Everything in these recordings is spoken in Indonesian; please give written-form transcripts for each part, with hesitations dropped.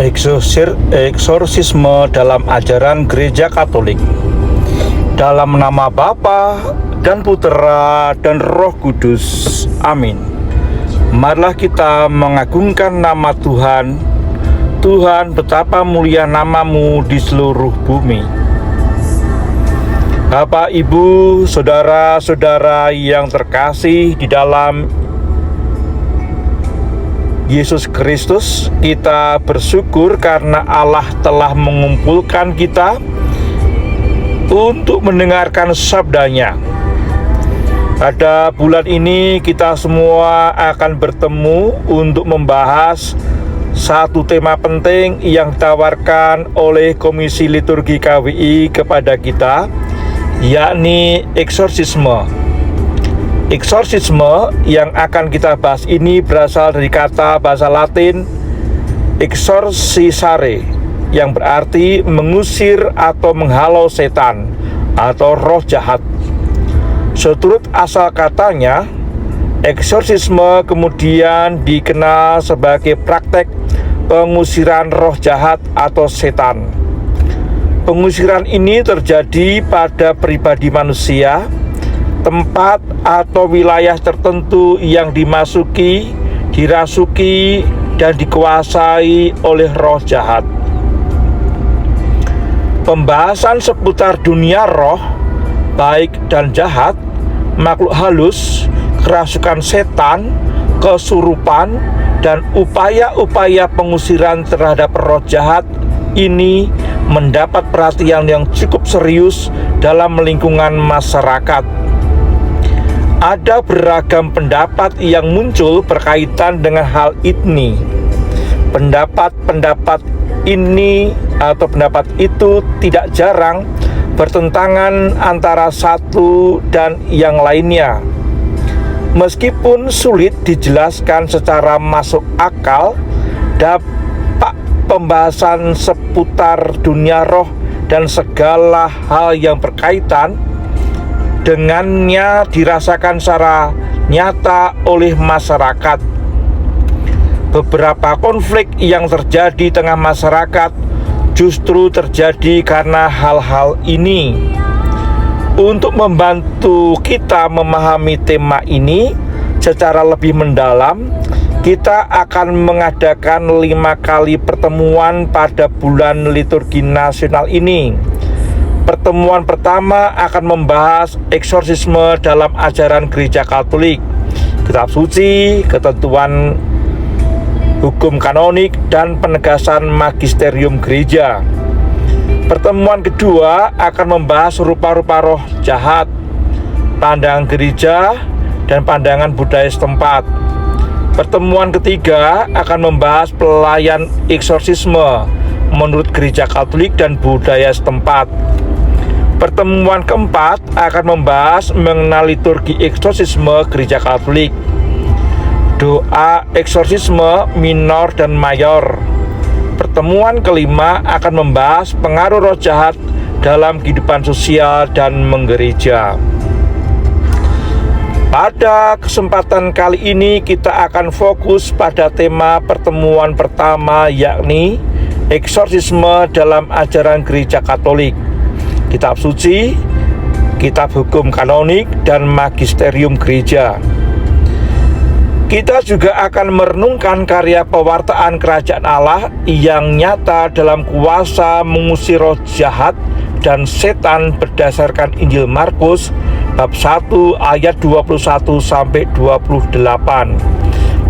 Eksorsisme dalam ajaran Gereja Katolik. Dalam nama Bapa dan Putera dan Roh Kudus. Amin. Marilah kita mengagungkan nama Tuhan. Tuhan, betapa mulia nama-Mu di seluruh bumi. Bapak, Ibu, saudara-saudara yang terkasih di dalam Yesus Kristus, kita bersyukur karena Allah telah mengumpulkan kita untuk mendengarkan sabdanya. Pada bulan ini kita semua akan bertemu untuk membahas satu tema penting yang ditawarkan oleh Komisi Liturgi KWI kepada kita, yakni eksorsisme. Eksorsisme yang akan kita bahas ini berasal dari kata bahasa Latin exorcisare, yang berarti mengusir atau menghalau setan atau roh jahat. Seturut asal katanya, eksorsisme kemudian dikenal sebagai praktek pengusiran roh jahat atau setan. Pengusiran ini terjadi pada pribadi manusia, tempat atau wilayah tertentu yang dimasuki, dirasuki, dan dikuasai oleh roh jahat. Pembahasan seputar dunia roh, baik dan jahat, makhluk halus, kerasukan setan, kesurupan, dan upaya-upaya pengusiran terhadap roh jahat ini mendapat perhatian yang cukup serius dalam lingkungan masyarakat. Ada beragam pendapat yang muncul berkaitan dengan hal ini. Pendapat ini atau pendapat itu tidak jarang bertentangan antara satu dan yang lainnya. Meskipun sulit dijelaskan secara masuk akal, dampak pembahasan seputar dunia roh dan segala hal yang berkaitan dengannya dirasakan secara nyata oleh masyarakat. Beberapa konflik yang terjadi di tengah masyarakat justru terjadi karena hal-hal ini. Untuk membantu kita memahami tema ini secara lebih mendalam, kita akan mengadakan 5 kali pertemuan pada bulan liturgi nasional ini. Pertemuan pertama akan membahas eksorsisme dalam ajaran Gereja Katolik, kitab suci, ketentuan hukum kanonik, dan penegasan magisterium gereja. Pertemuan kedua akan membahas rupa-rupa roh jahat, pandangan gereja, dan pandangan budaya setempat. Pertemuan ketiga akan membahas pelayan eksorsisme menurut Gereja Katolik dan budaya setempat. Pertemuan keempat akan membahas mengenai liturgi eksorsisme Gereja Katolik, doa eksorsisme minor dan mayor. Pertemuan kelima akan membahas pengaruh roh jahat dalam kehidupan sosial dan menggereja. Pada kesempatan kali ini kita akan fokus pada tema pertemuan pertama, yakni eksorsisme dalam ajaran Gereja Katolik, kitab suci, kitab hukum kanonik, dan magisterium gereja. Kita juga akan merenungkan karya pewartaan kerajaan Allah yang nyata dalam kuasa mengusir roh jahat dan setan berdasarkan Injil Markus bab 1 ayat 21 sampai 28.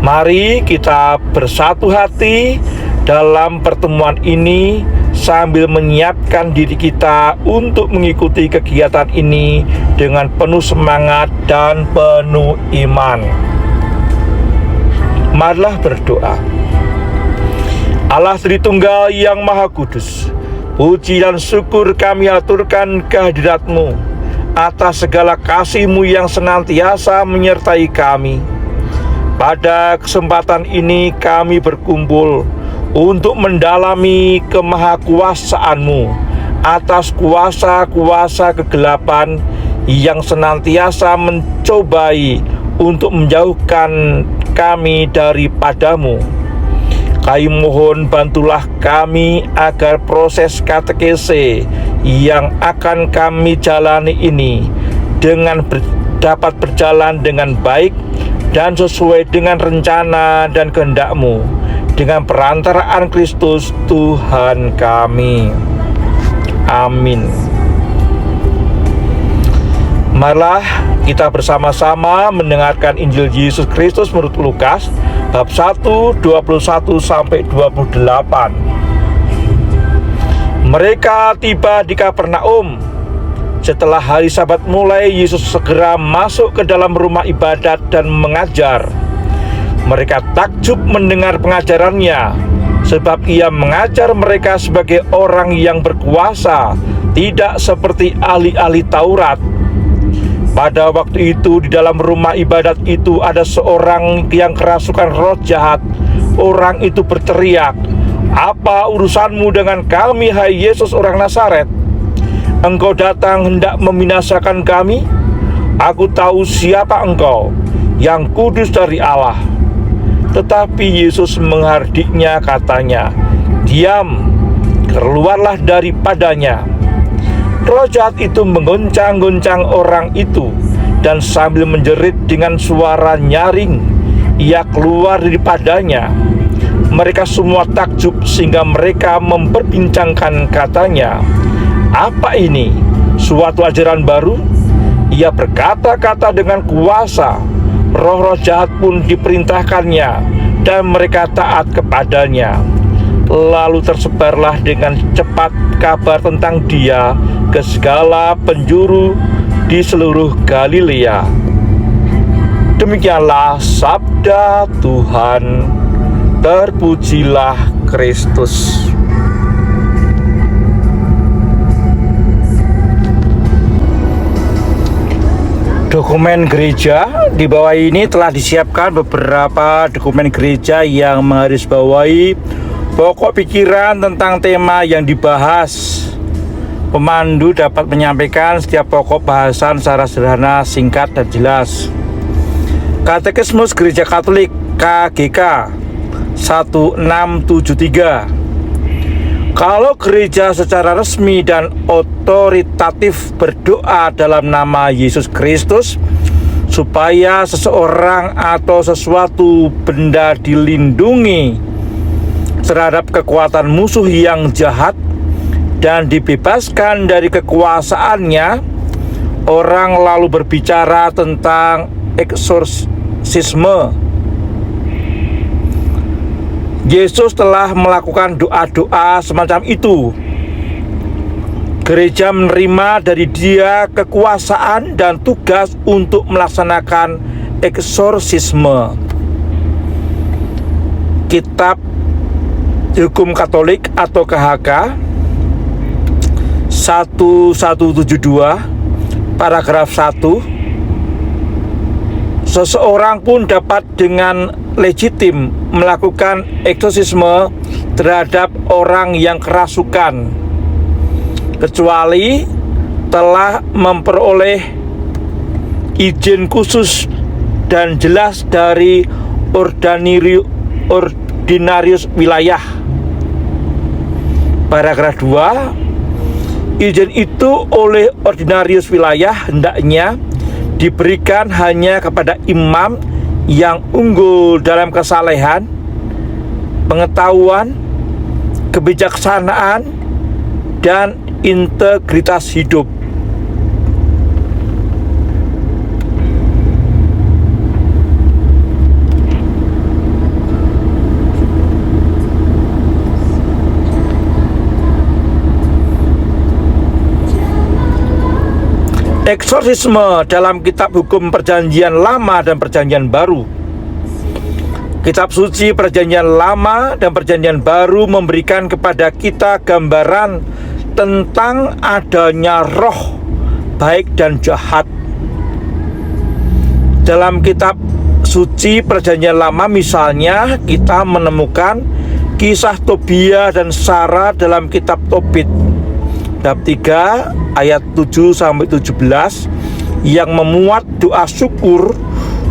Mari kita bersatu hati dalam pertemuan ini sambil menyiapkan diri kita untuk mengikuti kegiatan ini dengan penuh semangat dan penuh iman. Marilah berdoa. Allah Tritunggal yang Maha Kudus, puji dan syukur kami aturkan kehadirat-Mu atas segala kasih-Mu yang senantiasa menyertai kami. Pada kesempatan ini kami berkumpul untuk mendalami kemahakuasaan-Mu atas kuasa-kuasa kegelapan yang senantiasa mencobai untuk menjauhkan kami daripada-Mu. Kami mohon bantulah kami agar proses katekese yang akan kami jalani ini dapat berjalan dengan baik dan sesuai dengan rencana dan kehendak-Mu, dengan perantaraan Kristus Tuhan kami. Amin. Marilah kita bersama-sama mendengarkan Injil Yesus Kristus menurut Lukas bab 1, 21 sampai 28. Mereka tiba di Kapernaum. Setelah hari Sabat mulai, Yesus segera masuk ke dalam rumah ibadat dan mengajar. Mereka takjub mendengar pengajarannya, sebab ia mengajar mereka sebagai orang yang berkuasa, tidak seperti ahli-ahli Taurat. Pada waktu itu di dalam rumah ibadat itu ada seorang yang kerasukan roh jahat. Orang itu berteriak, "Apa urusanmu dengan kami, hai Yesus orang Nazaret? Engkau datang hendak membinasakan kami? Aku tahu siapa engkau, yang kudus dari Allah." Tetapi Yesus menghardiknya, katanya, "Diam, keluarlah daripadanya." Roh jahat itu menggoncang-goncang orang itu, dan sambil menjerit dengan suara nyaring, ia keluar daripadanya. Mereka semua takjub sehingga mereka memperbincangkan, katanya, "Apa ini? Suatu ajaran baru? Ia berkata-kata dengan kuasa. Roh-roh jahat pun diperintahkannya, dan mereka taat kepadanya." Lalu tersebarlah dengan cepat kabar tentang dia ke segala penjuru di seluruh Galilea. Demikianlah sabda Tuhan. Terpujilah Kristus. Dokumen gereja. Di bawah ini telah disiapkan beberapa dokumen gereja yang menggarisbawahi pokok pikiran tentang tema yang dibahas. Pemandu dapat menyampaikan setiap pokok bahasan secara sederhana, singkat, dan jelas. Katekismus Gereja Katolik KGK 1673. Kalau gereja secara resmi dan otoritatif berdoa dalam nama Yesus Kristus supaya seseorang atau sesuatu benda dilindungi terhadap kekuatan musuh yang jahat dan dibebaskan dari kekuasaannya, orang lalu berbicara tentang eksorsisme. Yesus telah melakukan doa-doa semacam itu. Gereja menerima dari Dia kekuasaan dan tugas untuk melaksanakan eksorsisme. Kitab Hukum Katolik atau KHK 1172 paragraf 1. Seseorang pun dapat dengan legitim melakukan eksorsisme terhadap orang yang kerasukan, kecuali telah memperoleh izin khusus dan jelas dari ordinarius wilayah. Paragraf 2. Izin itu oleh ordinarius wilayah hendaknya diberikan hanya kepada imam yang unggul dalam kesalehan, pengetahuan, kebijaksanaan, dan integritas hidup. Eksorsisme dalam kitab hukum Perjanjian Lama dan Perjanjian Baru. Kitab suci Perjanjian Lama dan Perjanjian Baru memberikan kepada kita gambaran tentang adanya roh baik dan jahat. Dalam kitab suci Perjanjian Lama misalnya kita menemukan kisah Tobia dan Sarah dalam kitab Tobit bab 3 ayat 7-17 yang memuat doa syukur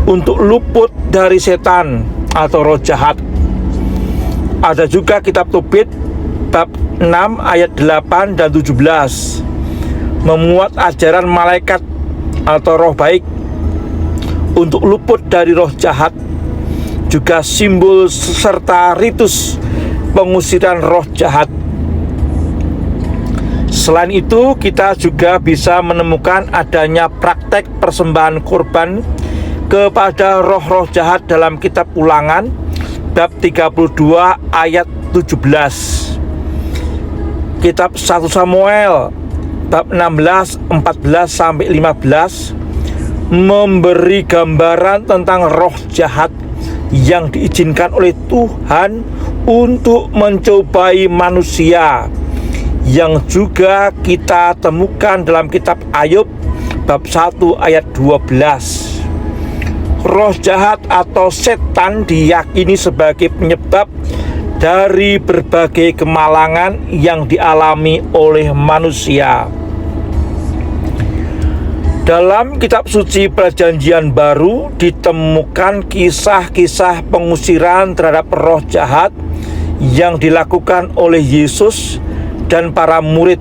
untuk luput dari setan atau roh jahat. Ada juga kitab Tobit bab 6 ayat 8 dan 17 memuat ajaran malaikat atau roh baik untuk luput dari roh jahat, juga simbol serta ritus pengusiran roh jahat. Selain itu, kita juga bisa menemukan adanya praktek persembahan kurban kepada roh-roh jahat dalam kitab Ulangan bab 32 ayat 17, kitab 1 Samuel bab 16, 14 sampai 15 memberi gambaran tentang roh jahat yang diizinkan oleh Tuhan untuk mencobai manusia, yang juga kita temukan dalam kitab Ayub bab 1 ayat 12. Roh jahat atau setan diyakini sebagai penyebab dari berbagai kemalangan yang dialami oleh manusia. Dalam kitab suci Perjanjian Baru ditemukan kisah-kisah pengusiran terhadap roh jahat yang dilakukan oleh Yesus dan para murid.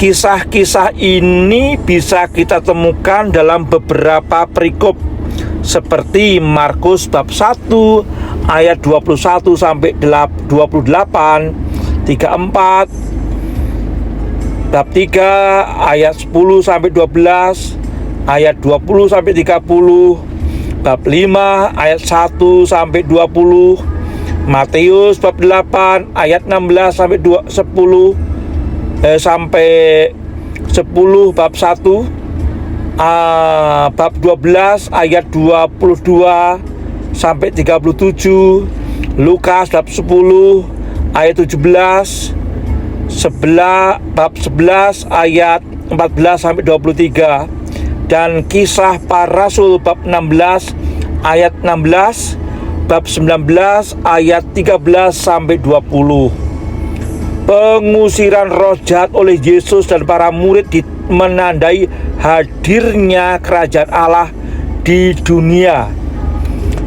Kisah-kisah ini bisa kita temukan dalam beberapa perikop seperti Markus bab 1 ayat 21 sampai 28, 34, bab 3 ayat 10 sampai 12, ayat 20 sampai 30, bab 5 ayat 1 sampai 20, Matius bab 8 ayat 16 sampai 10 sampai 10, bab 1, bab 12 ayat 22 sampai 37, Lukas bab 10 ayat 17, bab 11 ayat 14 sampai 23, dan Kisah Para Rasul bab 16 ayat 16, bab 19 ayat 13 sampai 20. Pengusiran roh jahat oleh Yesus dan para murid menandai hadirnya kerajaan Allah di dunia.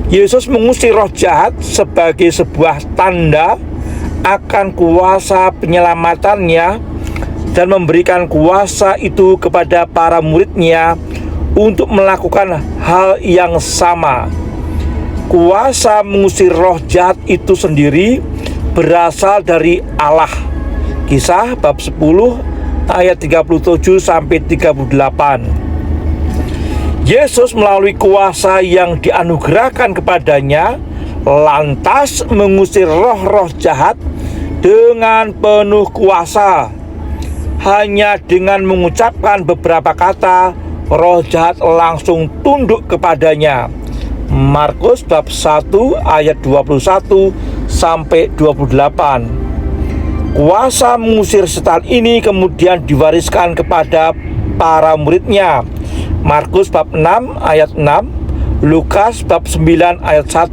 Yesus mengusir roh jahat sebagai sebuah tanda akan kuasa penyelamatannya dan memberikan kuasa itu kepada para muridnya untuk melakukan hal yang sama. Kuasa mengusir roh jahat itu sendiri berasal dari Allah. Kisah bab 10 ayat 37 sampai 38. Yesus melalui kuasa yang dianugerahkan kepadanya lantas mengusir roh-roh jahat dengan penuh kuasa. Hanya dengan mengucapkan beberapa kata, roh jahat langsung tunduk kepadanya. Markus bab 1 ayat 21 sampai 28. Kuasa mengusir setan ini kemudian diwariskan kepada para muridnya. Markus bab 6 ayat 6, Lukas bab 9 ayat 1.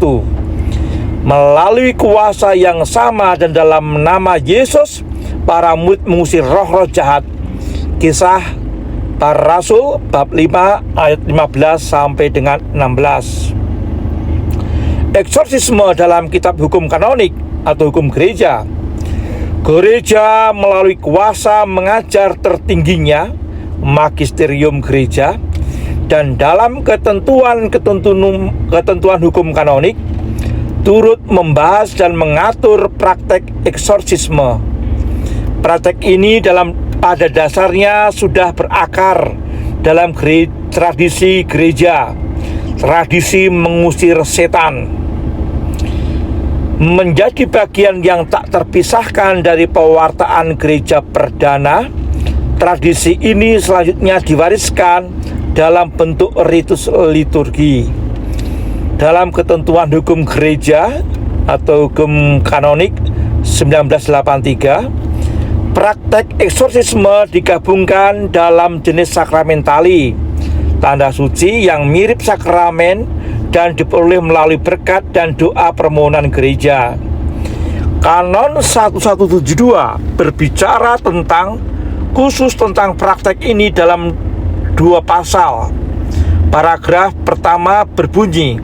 Melalui kuasa yang sama dan dalam nama Yesus, para murid mengusir roh-roh jahat. Kisah Para Rasul bab 5 ayat 15 sampai dengan 16. Eksorsisme dalam kitab hukum kanonik atau hukum gereja. Gereja melalui kuasa mengajar tertingginya, magisterium gereja, dan dalam ketentuan hukum kanonik turut membahas dan mengatur praktek eksorsisme. Praktek ini pada dasarnya sudah berakar dalam tradisi gereja, tradisi mengusir setan, menjadi bagian yang tak terpisahkan dari pewartaan gereja perdana. Tradisi ini selanjutnya diwariskan dalam bentuk ritus liturgi. Dalam ketentuan hukum gereja atau hukum kanonik 1983, praktek eksorsisme digabungkan dalam jenis sakramentali, tanda suci yang mirip sakramen dan diperoleh melalui berkat dan doa permohonan gereja. Kanon 1172 berbicara khusus tentang praktek ini dalam 2 pasal. Paragraf pertama berbunyi,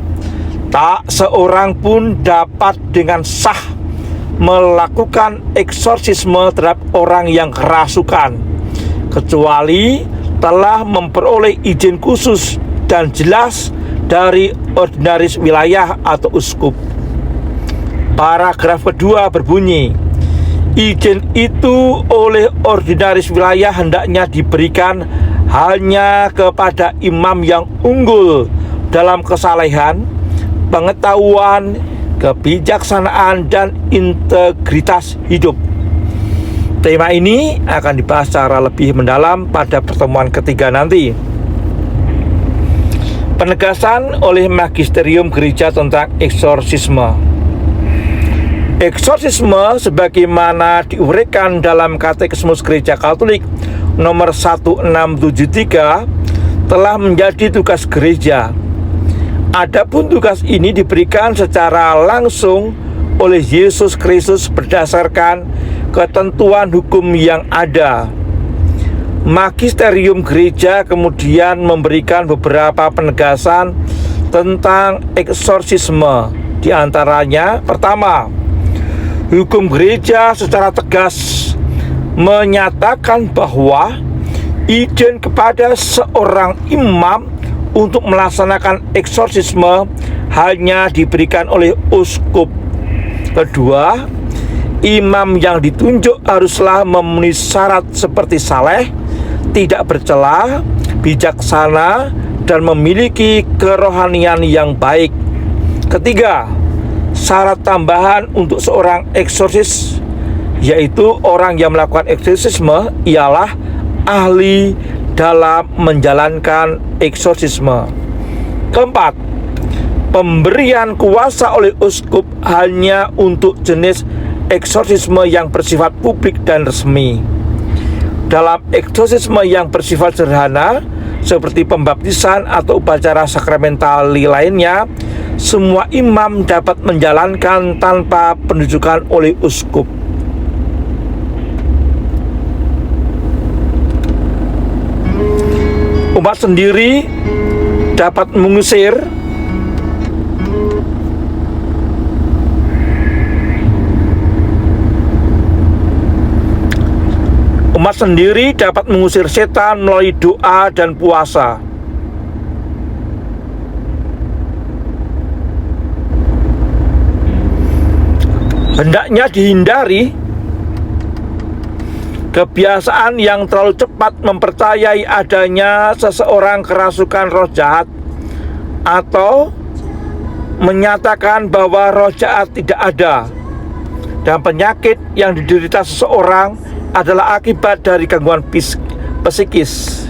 Tak seorang pun dapat dengan sah melakukan eksorsisme terhadap orang yang kerasukan, kecuali telah memperoleh izin khusus dan jelas dari ordinaris wilayah atau uskup. Paragraf kedua berbunyi, izin itu oleh ordinaris wilayah hendaknya diberikan hanya kepada imam yang unggul dalam kesalehan, pengetahuan, kebijaksanaan, dan integritas hidup. Tema ini akan dibahas secara lebih mendalam pada pertemuan ketiga nanti. Penegasan oleh Magisterium Gereja tentang eksorsisme. Eksorsisme sebagaimana diuraikan dalam Katekismus Gereja Katolik nomor 1673 telah menjadi tugas gereja. Adapun tugas ini diberikan secara langsung oleh Yesus Kristus berdasarkan ketentuan hukum yang ada. Magisterium Gereja kemudian memberikan beberapa penegasan tentang eksorsisme. Di antaranya, pertama, hukum gereja secara tegas menyatakan bahwa izin kepada seorang imam untuk melaksanakan eksorsisme hanya diberikan oleh uskup. Kedua, imam yang ditunjuk haruslah memenuhi syarat seperti saleh, tidak bercela, bijaksana, dan memiliki kerohanian yang baik. Ketiga, syarat tambahan untuk seorang eksorsis, yaitu orang yang melakukan eksorsisme ialah ahli dalam menjalankan eksorsisme. Keempat, pemberian kuasa oleh uskup hanya untuk jenis eksorsisme yang bersifat publik dan resmi. Dalam eksorsisme yang bersifat sederhana seperti pembaptisan atau upacara sakramentali lainnya, semua imam dapat menjalankan tanpa penunjukan oleh uskup. Umat sendiri dapat mengusir setan melalui doa dan puasa. Hendaknya dihindari kebiasaan yang terlalu cepat mempercayai adanya seseorang kerasukan roh jahat atau menyatakan bahwa roh jahat tidak ada dan penyakit yang diderita seseorang adalah akibat dari gangguan psikis.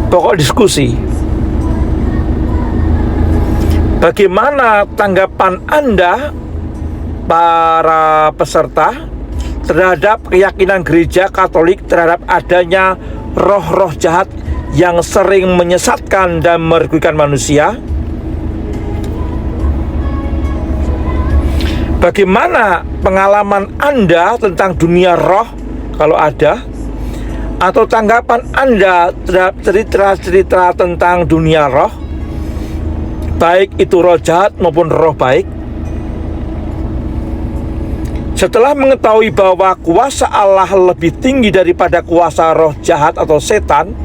Pokok diskusi: bagaimana tanggapan Anda, para peserta, terhadap keyakinan gereja Katolik terhadap adanya roh-roh jahat yang sering menyesatkan dan merugikan manusia? Bagaimana pengalaman Anda tentang dunia roh, kalau ada? Atau tanggapan Anda terhadap cerita-cerita tentang dunia roh, baik itu roh jahat maupun roh baik? Setelah mengetahui bahwa kuasa Allah lebih tinggi daripada kuasa roh jahat atau setan,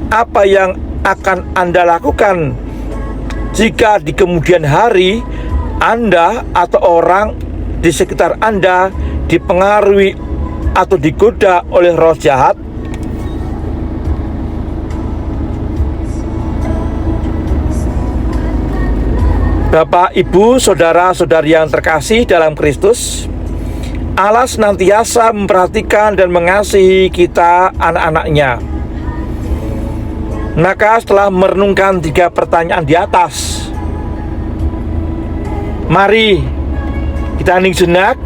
apa yang akan Anda lakukan jika di kemudian hari Anda atau orang di sekitar Anda dipengaruhi atau digoda oleh roh jahat? Bapak, Ibu, saudara-saudari yang terkasih dalam Kristus, Allah senantiasa memperhatikan dan mengasihi kita, anak-anak-Nya. Maka setelah merenungkan 3 pertanyaan di atas, mari kita hening sejenak.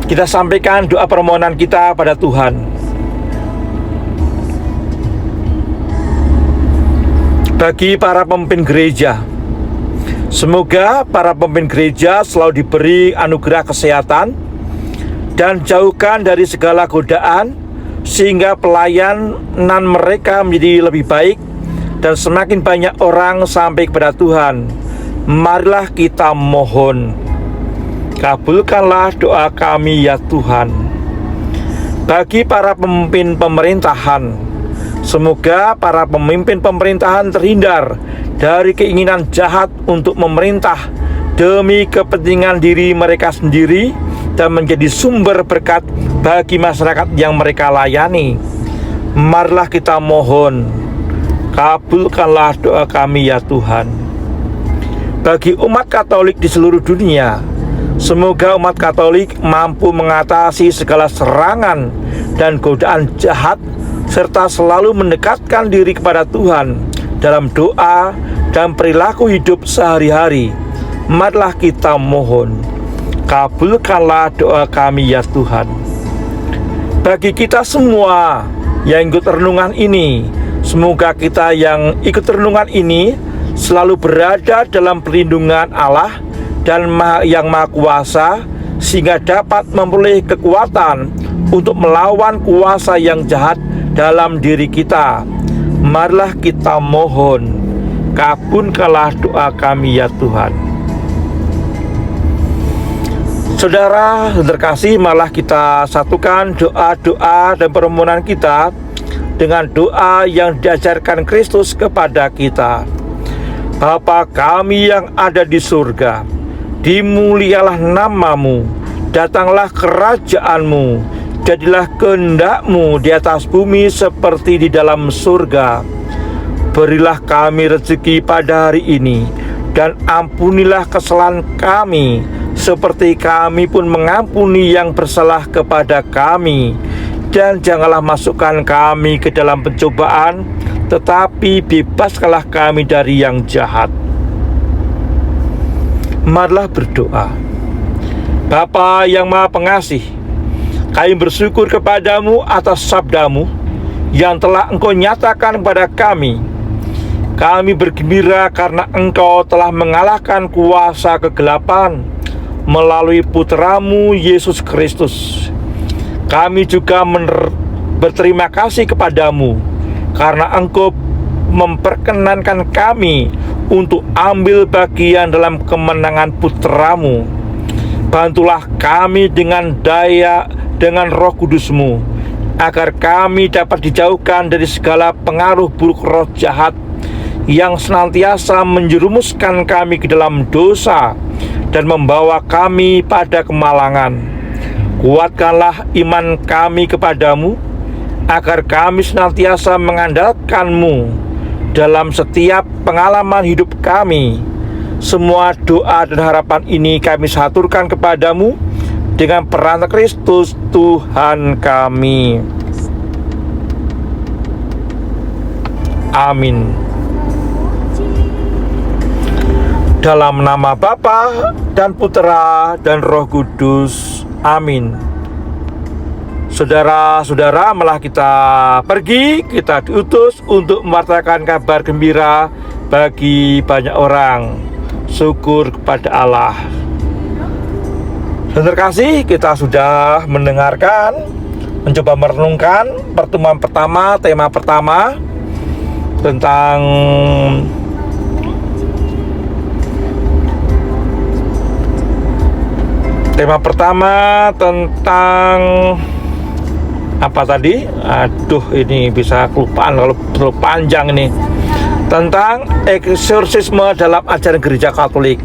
Kita sampaikan doa permohonan kita pada Tuhan. Bagi para pemimpin gereja, semoga para pemimpin gereja selalu diberi anugerah kesehatan dan jauhkan dari segala godaan, sehingga pelayanan mereka menjadi lebih baik dan semakin banyak orang sampai kepada Tuhan. Marilah kita mohon. Kabulkanlah doa kami ya Tuhan. Bagi para pemimpin pemerintahan, semoga para pemimpin pemerintahan terhindar dari keinginan jahat untuk memerintah demi kepentingan diri mereka sendiri dan menjadi sumber berkat bagi masyarakat yang mereka layani. Marilah kita mohon. Kabulkanlah doa kami ya Tuhan. Bagi umat Katolik di seluruh dunia, semoga umat Katolik mampu mengatasi segala serangan dan godaan jahat, serta selalu mendekatkan diri kepada Tuhan dalam doa dan perilaku hidup sehari-hari. Marilah kita mohon. Kabulkanlah doa kami ya Tuhan. Bagi kita semua yang ikut renungan ini, semoga kita yang ikut renungan ini selalu berada dalam perlindungan Allah dan yang Maha Kuasa, sehingga dapat memperoleh kekuatan untuk melawan kuasa yang jahat dalam diri kita. Marilah kita mohon. Kabulkanlah doa kami ya Tuhan. Saudara terkasih, malah kita satukan doa-doa dan permohonan kita dengan doa yang diajarkan Kristus kepada kita. Bapa kami yang ada di surga, dimulialah namamu, datanglah kerajaanmu, jadilah kehendak-Mu di atas bumi seperti di dalam surga. Berilah kami rezeki pada hari ini, dan ampunilah kesalahan kami, seperti kami pun mengampuni yang bersalah kepada kami. Dan janganlah masukkan kami ke dalam pencobaan, tetapi bebaskanlah kami dari yang jahat. Marilah berdoa. Bapa yang Maha Pengasih, kami bersyukur kepadamu atas sabdamu yang telah Engkau nyatakan kepada kami. Kami bergembira karena Engkau telah mengalahkan kuasa kegelapan melalui Putramu Yesus Kristus. Kami juga berterima kasih kepadamu karena Engkau memperkenankan kami untuk ambil bagian dalam kemenangan Putramu. Bantulah kami dengan Roh Kudus-Mu, agar kami dapat dijauhkan dari segala pengaruh buruk roh jahat yang senantiasa menjerumuskan kami ke dalam dosa dan membawa kami pada kemalangan. Kuatkanlah iman kami kepadamu, agar kami senantiasa mengandalkan-Mu dalam setiap pengalaman hidup kami. Semua doa dan harapan ini kami saturkan kepadamu dengan peran Kristus Tuhan kami. Amin. Dalam nama Bapa dan Putera dan Roh Kudus. Amin. Saudara-saudara, malah kita pergi, kita diutus untuk mewartakan kabar gembira bagi banyak orang. Syukur kepada Allah. Dan terkasih, kita sudah mendengarkan, mencoba merenungkan pertemuan pertama, tema pertama tentang apa tadi? Aduh, ini bisa kelupaan kalau terlalu panjang ini. Tentang eksorsisme dalam ajaran gereja Katolik.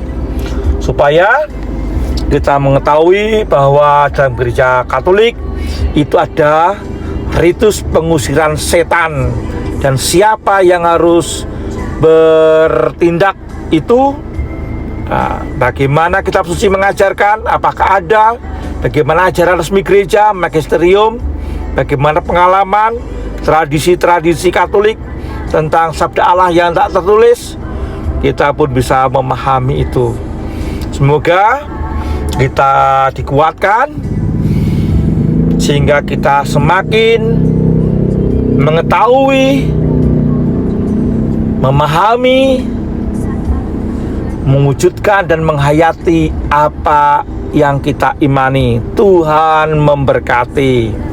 Supaya kita mengetahui bahwa dalam gereja Katolik itu ada ritus pengusiran setan, dan siapa yang harus bertindak itu. Nah, bagaimana kitab suci mengajarkan, apakah ada, bagaimana ajaran resmi gereja, magisterium, bagaimana pengalaman, tradisi-tradisi Katolik tentang sabda Allah yang tak tertulis, kita pun bisa memahami itu. Semoga kita dikuatkan sehingga kita semakin mengetahui, memahami, mewujudkan dan menghayati apa yang kita imani. Tuhan memberkati.